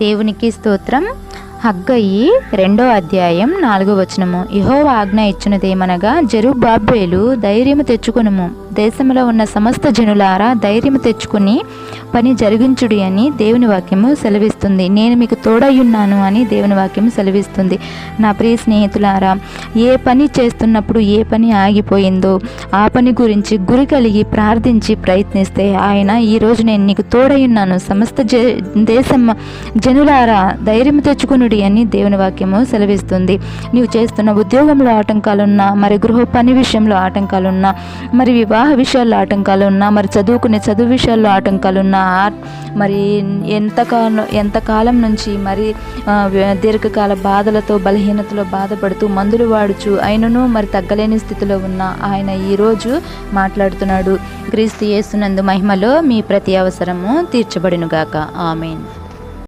దేవునికి స్తోత్రం. హగ్గయి 2వ అధ్యాయం 4వ వచనము. యెహోవా ఆజ్ఞ ఇచ్చినదేమనగా, జెరుబ్బాబెలు ధైర్యము తెచ్చుకొనుము, దేశంలో ఉన్న సమస్త జనులారా ధైర్యము తెచ్చుకుని పని జరిగించుడి అని దేవుని వాక్యము సెలవిస్తుంది. నేను మీకు తోడయ్యున్నాను అని దేవుని వాక్యము సెలవిస్తుంది. నా ప్రియ స్నేహితులారా, ఏ పని చేస్తున్నప్పుడు ఏ పని ఆగిపోయిందో ఆ పని గురించి గురి కలిగి ప్రార్థించి ప్రయత్నిస్తే ఆయన ఈరోజు నేను నీకు తోడయ్యున్నాను, సమస్త దేశం జనులారా ధైర్యము తెచ్చుకుని అని దేవుని వాక్యము సెలవిస్తుంది. నీవు చేస్తున్న ఉద్యోగంలో ఆటంకాలున్నా, మరి గృహ పని విషయంలో ఆటంకాలున్నా, మరి వివాహ విషయాల్లో ఆటంకాలున్నా, మరి చదువుకునే చదువు విషయాల్లో ఆటంకాలున్నా, మరి ఎంతకాలం నుంచి మరి దీర్ఘకాల బాధలతో బలహీనతలో బాధపడుతూ మందులు వాడుచు అయినను మరి తగ్గలేని స్థితిలో ఉన్న ఆయన ఈరోజు మాట్లాడుతున్నాడు. క్రీస్తు యేసునందు మహిమలో మీ ప్రతి అవసరము తీర్చబడునుగాక. ఆమేన్.